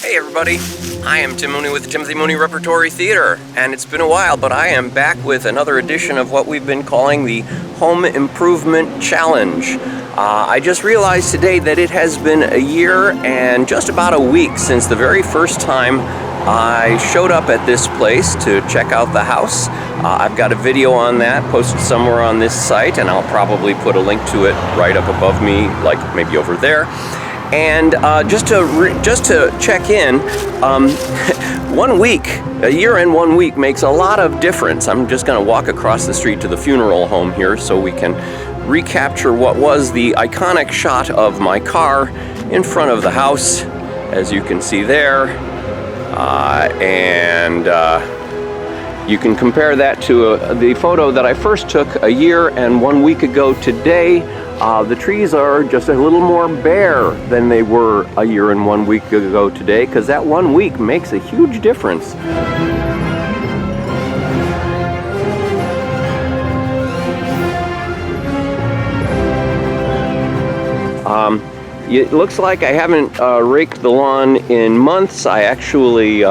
Hey everybody, I am Tim Mooney with the Timothy Mooney Repertory Theater, and it's been a while, but I am back with another edition of what we've been calling the Home Improvement Challenge. I just realized today that it has been a year and just about a week since the very first time I showed up at this place to check out the house. I've got a video on that posted somewhere on this site, and I'll probably put a link to it right up above me, like maybe over there. And just to check in, 1 week, a year and 1 week makes a lot of difference. I'm just going to walk across the street to the funeral home here so we can recapture what was the iconic shot of my car in front of the house, as you can see there. You can compare that to the photo that I first took a year and 1 week ago today. The trees are just a little more bare than they were a year and 1 week ago today, because that 1 week makes a huge difference. It looks like I haven't raked the lawn in months. I actually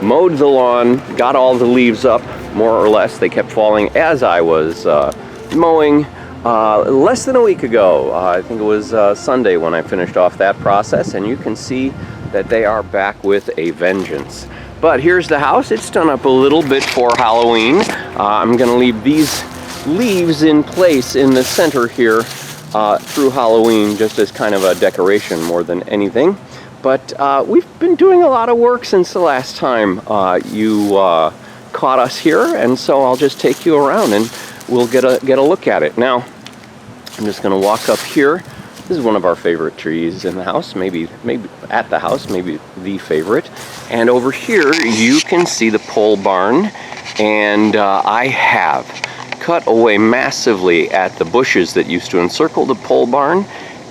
mowed the lawn, got all the leaves up, more or less. They kept falling as I was mowing. Less than a week ago, I think it was Sunday when I finished off that process, and you can see that they are back with a vengeance. But here's the house. It's done up a little bit for Halloween. I'm going to leave these leaves in place in the center here through Halloween, just as kind of a decoration more than anything. But we've been doing a lot of work since the last time you caught us here, and so I'll just take you around and we'll get a look at it. Now, I'm just going to walk up here. This is one of our favorite trees in the house, maybe at the house, maybe the favorite. And over here, you can see the pole barn, and I have cut away massively at the bushes that used to encircle the pole barn,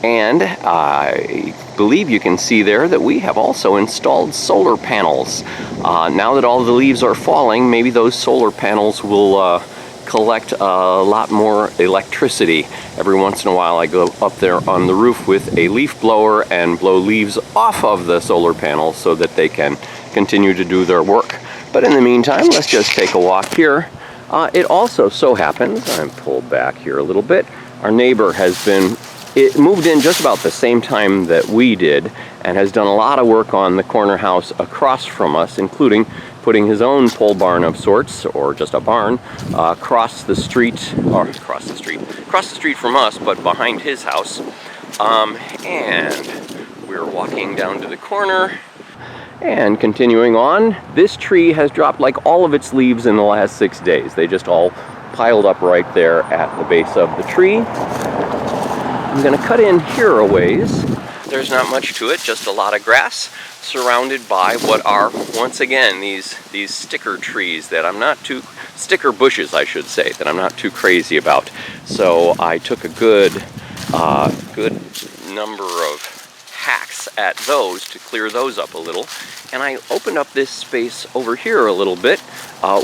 and I believe you can see there that we have also installed solar panels. Now that all the leaves are falling, maybe those solar panels will collect a lot more electricity. Every once in a while I go up there on the roof with a leaf blower and blow leaves off of the solar panels so that they can continue to do their work. But in the meantime, let's just take a walk here. It also so happens, I'm pulled back here a little bit, our neighbor it moved in just about the same time that we did, and has done a lot of work on the corner house across from us, including putting his own pole barn of sorts, or just a barn, across the street from us, but behind his house. And we're walking down to the corner and continuing on. This tree has dropped like all of its leaves in the last 6 days. They just all piled up right there at the base of the tree. I'm going to cut in here a ways. There's not much to it, just a lot of grass surrounded by what are, once again, these sticker trees that I'm not too, sticker bushes I should say, that I'm not too crazy about. So I took a good number of hacks at those to clear those up a little. And I opened up this space over here a little bit,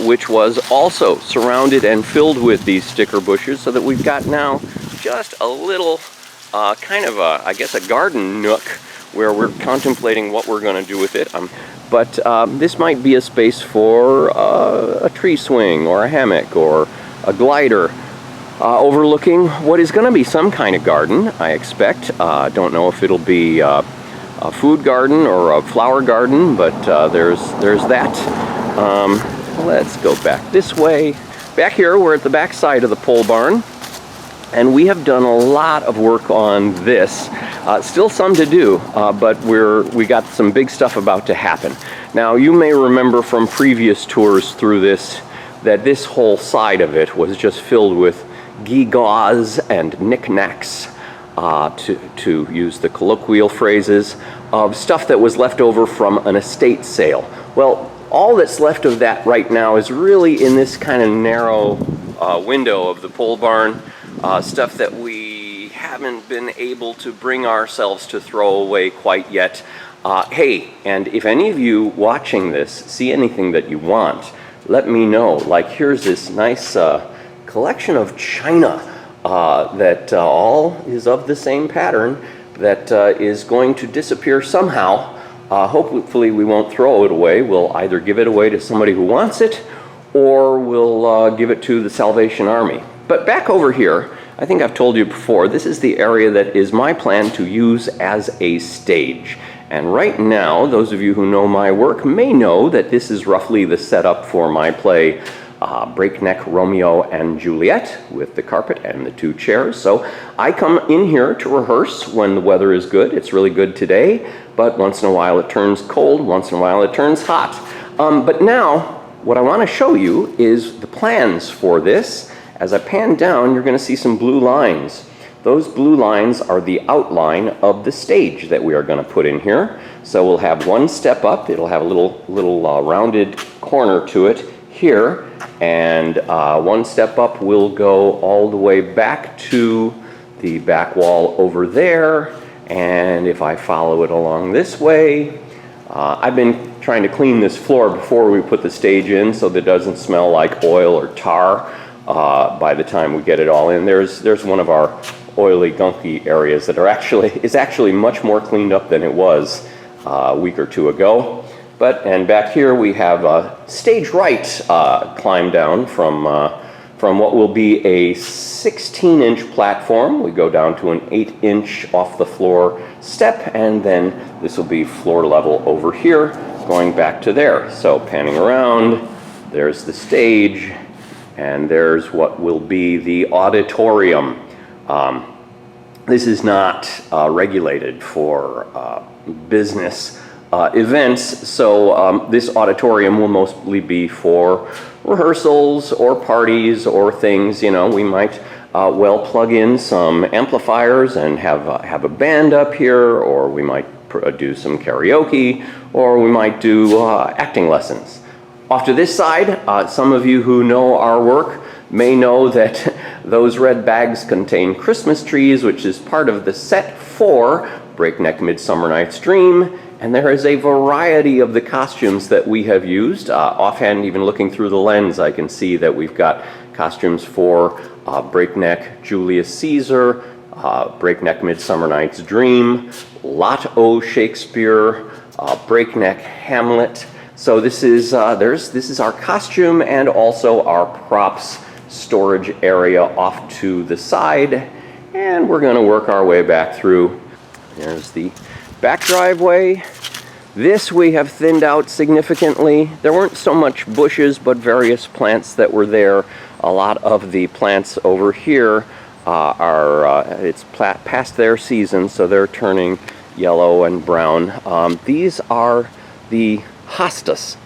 which was also surrounded and filled with these sticker bushes, so that we've got now just a little kind of I guess a garden nook where we're contemplating what we're going to do with it. But this might be a space for a tree swing or a hammock or a glider overlooking what is going to be some kind of garden, I expect. Don't know if it'll be a food garden or a flower garden, but there's that. Let's go back this way. Back here, we're at the back side of the pole barn. And we have done a lot of work on this. Still some to do, but we got some big stuff about to happen. Now, you may remember from previous tours through this that this whole side of it was just filled with gewgaws and knickknacks, to use the colloquial phrases, of stuff that was left over from an estate sale. Well, all that's left of that right now is really in this kind of narrow window of the pole barn. Stuff that we haven't been able to bring ourselves to throw away quite yet. Hey, and if any of you watching this see anything that you want, let me know. Like, here's this nice collection of china that all is of the same pattern that is going to disappear somehow Hopefully we won't throw it away. We'll either give it away to somebody who wants it, or we'll give it to the Salvation Army. But back over here, I think I've told you before, this is the area that is my plan to use as a stage. And right now, those of you who know my work may know that this is roughly the setup for my play Breakneck Romeo and Juliet, with the carpet and the 2 chairs. So I come in here to rehearse when the weather is good. It's really good today, but once in a while it turns cold, once in a while it turns hot. But now, what I want to show you is the plans for this. As I pan down, you're going to see some blue lines. Those blue lines are the outline of the stage that we are going to put in here. So we'll have one step up. It'll have a little rounded corner to it here, and one step up will go all the way back to the back wall over there. And if I follow it along this way, I've been trying to clean this floor before we put the stage in so that it doesn't smell like oil or tar by the time we get it all in. There's one of our oily, gunky areas that is actually much more cleaned up than it was a week or 2 ago. And back here we have a stage right climb down from what will be a 16-inch platform. We go down to an 8-inch off the floor step, and then this will be floor level over here, going back to there. So panning around, there's the stage, and there's what will be the auditorium. This is not regulated for business events, so this auditorium will mostly be for rehearsals or parties or things. You know, we might well plug in some amplifiers and have a band up here, or we might do some karaoke, or we might do acting lessons. Off to this side, some of you who know our work may know that those red bags contain Christmas trees, which is part of the set for Breakneck Midsummer Night's Dream. And there is a variety of the costumes that we have used. Offhand, even looking through the lens, I can see that we've got costumes for Breakneck Julius Caesar, Breakneck Midsummer Night's Dream, Lot O Shakespeare, Breakneck Hamlet. So this is our costume and also our props storage area off to the side. And we're going to work our way back through. There's the back driveway. This we have thinned out significantly. There weren't so much bushes, but various plants that were there. A lot of the plants over here it's past their season, so they're turning yellow and brown. These are the hostas,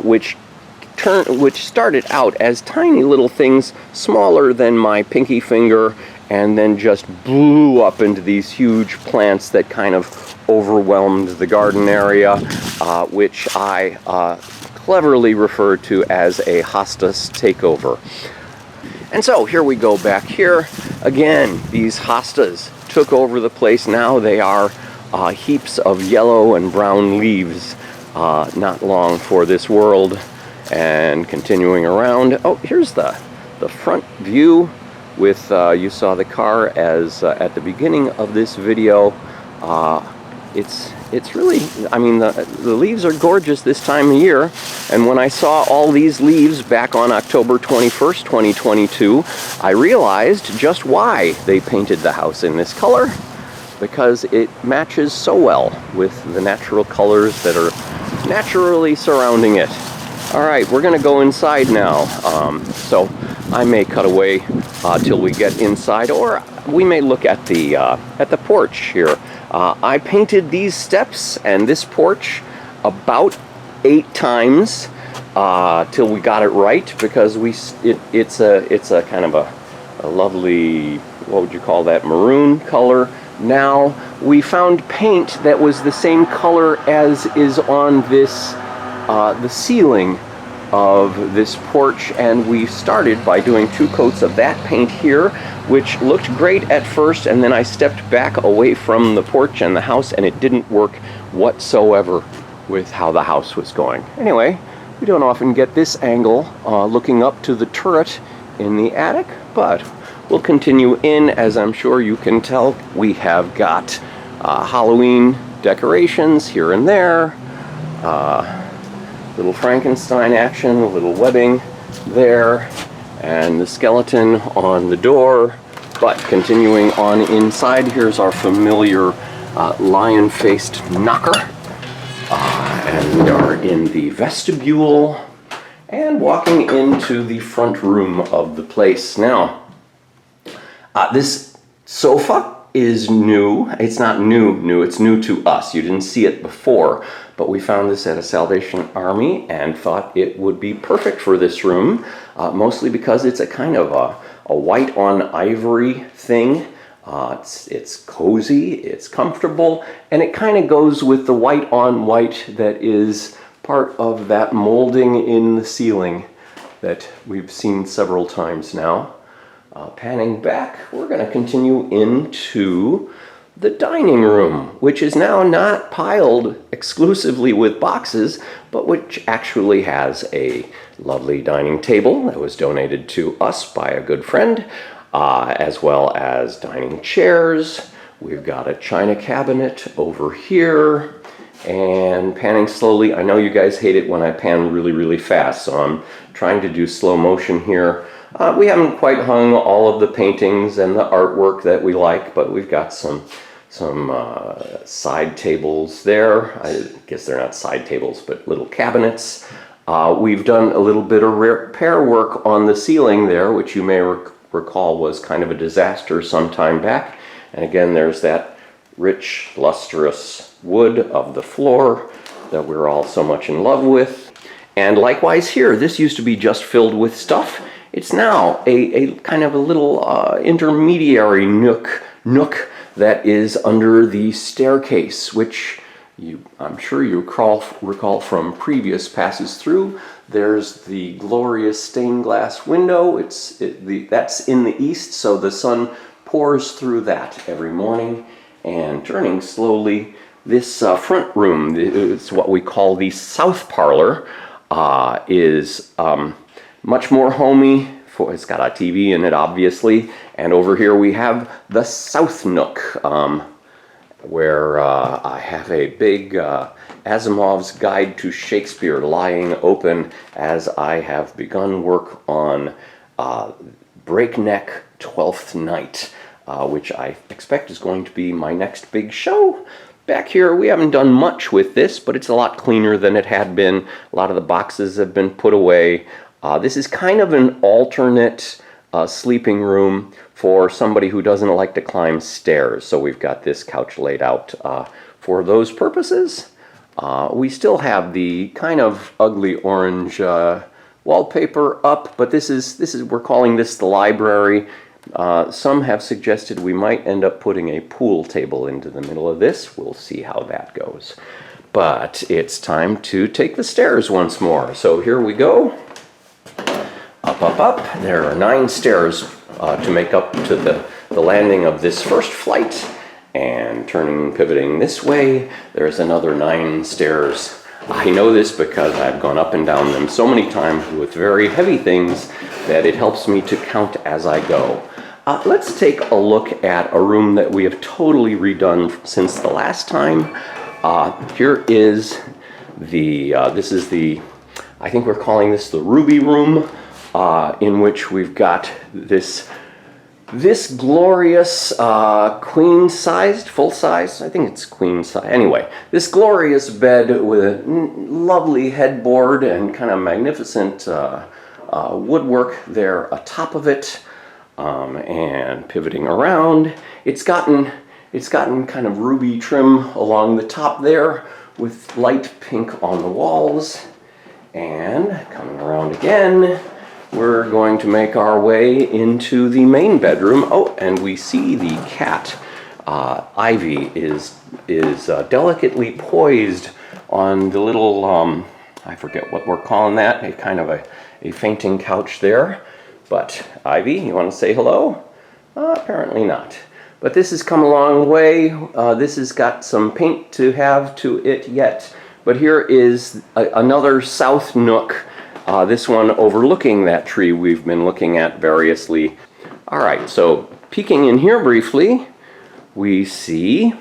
which started out as tiny little things smaller than my pinky finger, and then just blew up into these huge plants that kind of overwhelmed the garden area, which I cleverly referred to as a Hostas takeover. And so here we go back here. Again, these hostas took over the place. Now they are heaps of yellow and brown leaves, not long for this world. And continuing around, oh, here's the front view with, you saw the car as at the beginning of this video. It's really, I mean, the leaves are gorgeous this time of year, and when I saw all these leaves back on October 21st, 2022, I realized just why they painted the house in this color, because it matches so well with the natural colors that are naturally surrounding it. All right, we're gonna go inside now, so I may cut away till we get inside, or we may look at the porch here. I painted these steps and this porch about 8 times till we got it right, because it's a kind of a lovely, what would you call that, maroon color. Now we found paint that was the same color as is on this the ceiling of this porch, and we started by doing 2 coats of that paint here, which looked great at first, and then I stepped back away from the porch and the house, and it didn't work whatsoever with how the house was going. Anyway, we don't often get this angle looking up to the turret in the attic, but we'll continue in. As I'm sure you can tell, we have got Halloween decorations here and there. Little Frankenstein action, a little webbing there, and the skeleton on the door. But continuing on inside, here's our familiar lion-faced knocker. And we are in the vestibule and walking into the front room of the place. Now, this sofa is new. It's not new, it's new to us. You didn't see it before, but we found this at a Salvation Army and thought it would be perfect for this room, mostly because it's a kind of a white on ivory thing. It's cozy, it's comfortable, and it kind of goes with the white on white that is part of that molding in the ceiling that we've seen several times now. Panning back, we're going to continue into the dining room, which is now not piled exclusively with boxes, but which actually has a lovely dining table that was donated to us by a good friend, as well as dining chairs. We've got a china cabinet over here, and panning slowly. I know you guys hate it when I pan really, really fast, so I'm trying to do slow motion here. We haven't quite hung all of the paintings and the artwork that we like, but we've got some side tables there. I guess they're not side tables, but little cabinets. We've done a little bit of repair work on the ceiling there, which you may recall was kind of a disaster some time back. And again, there's that rich, lustrous wood of the floor that we're all so much in love with. And likewise here, this used to be just filled with stuff. It's now a kind of a little intermediary nook that is under the staircase, which I'm sure you recall from previous passes through. There's the glorious stained glass window. That's in the east, so the sun pours through that every morning. And turning slowly, this front room, it's what we call the south parlor, is much more homey. It's got a TV in it, obviously. And over here we have the south nook, where I have a big Asimov's Guide to Shakespeare lying open as I have begun work on Breakneck Twelfth Night, which I expect is going to be my next big show. Back here, we haven't done much with this, but it's a lot cleaner than it had been. A lot of the boxes have been put away. This is kind of an alternate sleeping room for somebody who doesn't like to climb stairs. So we've got this couch laid out for those purposes. We still have the kind of ugly orange wallpaper up, but this is we're calling this the library. Some have suggested we might end up putting a pool table into the middle of this. We'll see how that goes. But it's time to take the stairs once more. So here we go. Up, up, up. There are 9 stairs to make up to the landing of this first flight. And pivoting this way, there's another 9 stairs. I know this because I've gone up and down them so many times with very heavy things that it helps me to count as I go. Let's take a look at a room that we have totally redone since the last time. Here is I think we're calling this the Ruby Room, in which we've got this glorious queen-sized, full-size, I think it's queen-size. Anyway, this glorious bed with a lovely headboard and kind of magnificent woodwork there atop of it, and pivoting around. It's gotten kind of ruby trim along the top there with light pink on the walls. And coming around again, we're going to make our way into the main bedroom. Oh, and we see the cat. Ivy is delicately poised on the little, I forget what we're calling that, a kind of a fainting couch there. But Ivy, you want to say hello? Apparently not. But this has come a long way. This has got some paint to have to it yet. But here is another south nook. This one overlooking that tree we've been looking at variously. All right, so peeking in here briefly, we see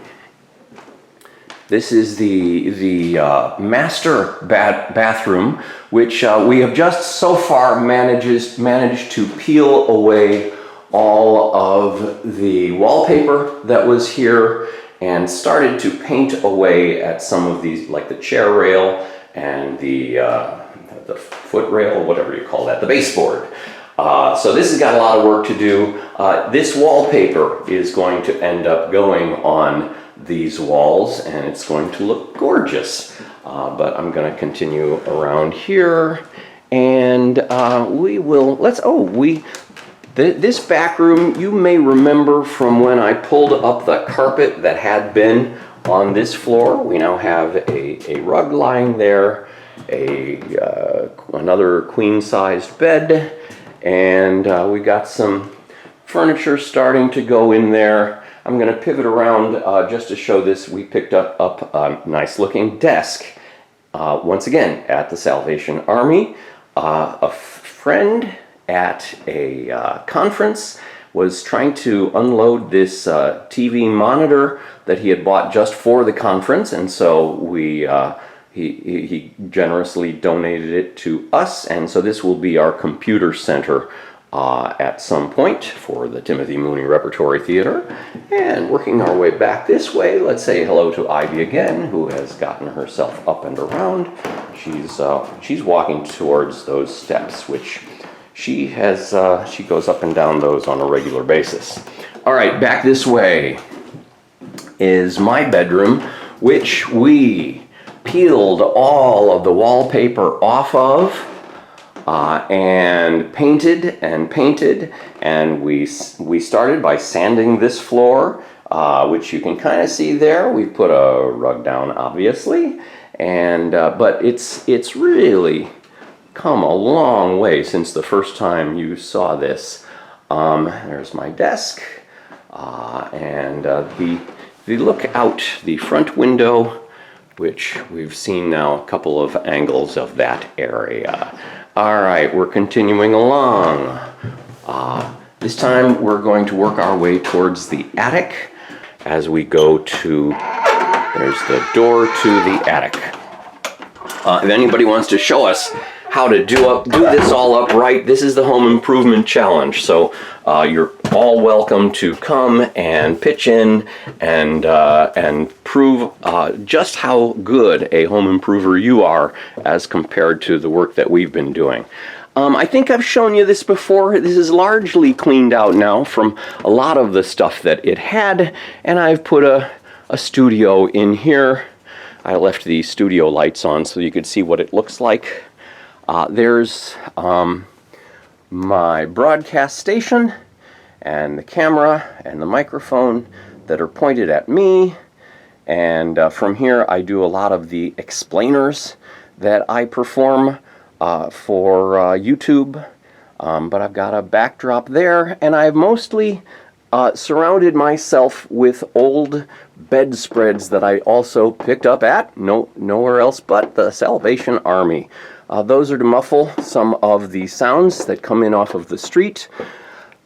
This is the master bathroom, which we have just so far managed to peel away all of the wallpaper that was here and started to paint away at some of these, like the chair rail and the foot rail, whatever you call that, the baseboard. So this has got a lot of work to do. This wallpaper is going to end up going on these walls, and it's going to look gorgeous. But I'm going to continue around here, and we will. This back room, you may remember from when I pulled up the carpet that had been on this floor. We now have a rug lying there, another queen-sized bed, and we got some furniture starting to go in there. I'm going to pivot around just to show this. We picked up a nice-looking desk, once again, at the Salvation Army. A friend at a conference was trying to unload this TV monitor that he had bought just for the conference, and so he generously donated it to us, and so this will be our computer center at some point for the Timothy Mooney Repertory Theater. And working our way back this way, let's say hello to Ivy again, who has gotten herself up and around. She's walking towards those steps, which she goes up and down those on a regular basis. All right, back this way is my bedroom, which we peeled all of the wallpaper off of and painted, and we started by sanding this floor, which you can kind of see there. We put a rug down, obviously, and but it's really come a long way since the first time you saw this. There's my desk, and the look out the front window, which we've seen now a couple of angles of that area. All right, we're continuing along. This time we're going to work our way towards the attic as we go to, there's the door to the attic. If anybody wants to show us how to do this all upright, this is the Home Improvement Challenge. So you're all welcome to come and pitch in and prove just how good a home improver you are as compared to the work that we've been doing. I think I've shown you this before. This is largely cleaned out now from a lot of the stuff that it had, and I've put a studio in here. I left the studio lights on so you could see what it looks like. There's my broadcast station and the camera and the microphone that are pointed at me, and from here I do a lot of the explainers that I perform for YouTube, but I've got a backdrop there, and I've mostly surrounded myself with old bedspreads that I also picked up at nowhere else but the Salvation Army. Those are to muffle some of the sounds that come in off of the street.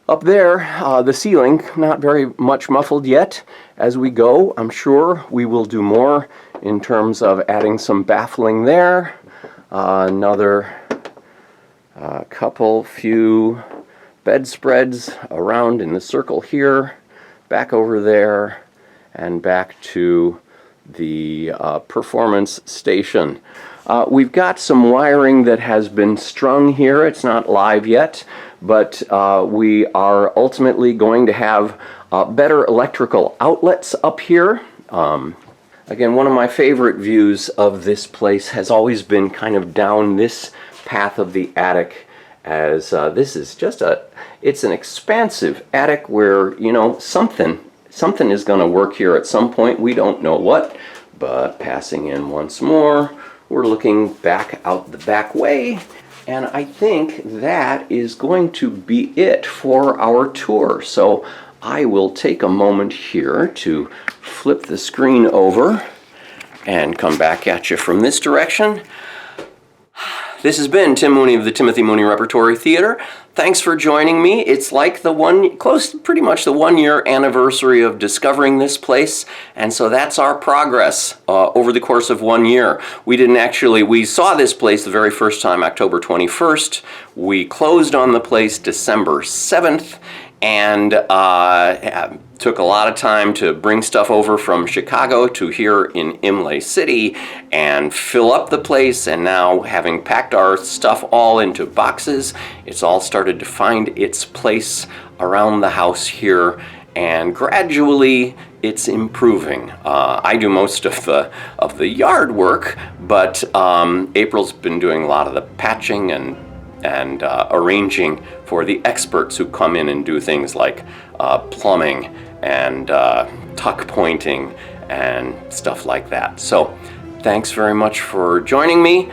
Up there, the ceiling, not very much muffled yet. As we go, I'm sure we will do more in terms of adding some baffling there. Another few bedspreads around in the circle here, back over there, and back to the performance station. We've got some wiring that has been strung here. It's not live yet, but we are ultimately going to have better electrical outlets up here. Again, one of my favorite views of this place has always been kind of down this path of the attic, as this is just it's an expansive attic where, you know, something is going to work here at some point. We don't know what, but passing in once more, we're looking back out the back way, and I think that is going to be it for our tour. So I will take a moment here to flip the screen over and come back at you from this direction. This has been Tim Mooney of the Timothy Mooney Repertory Theater. Thanks for joining me. It's like pretty much the 1 year anniversary of discovering this place, and so that's our progress over the course of 1 year. We saw this place the very first time October 21st. We closed on the place December 7th, and took a lot of time to bring stuff over from Chicago to here in Imlay City and fill up the place. And now, having packed our stuff all into boxes, it's all started to find its place around the house here, and gradually it's improving. I do most of the yard work, but April's been doing a lot of the patching and arranging for the experts who come in and do things like plumbing and tuck pointing and stuff like that. So thanks very much for joining me.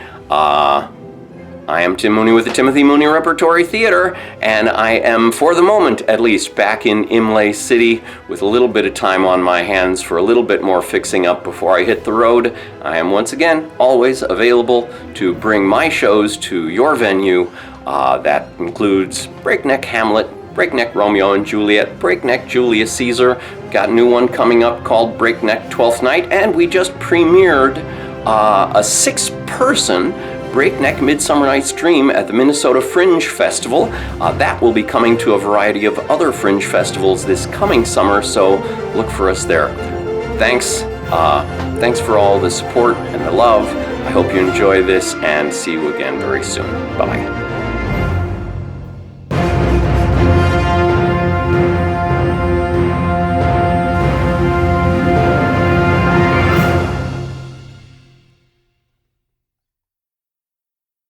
I am Tim Mooney with the Timothy Mooney Repertory Theater, and I am, for the moment at least, back in Imlay City with a little bit of time on my hands for a little bit more fixing up before I hit the road. I am once again always available to bring my shows to your venue. That includes Breakneck Hamlet, Breakneck Romeo and Juliet, Breakneck Julius Caesar. We've got a new one coming up called Breakneck Twelfth Night, and we just premiered a 6-person Breakneck Midsummer Night's Dream at the Minnesota Fringe Festival. That will be coming to a variety of other fringe festivals this coming summer, so look for us there. Thanks for all the support and the love. I hope you enjoy this, and see you again very soon. Bye-bye.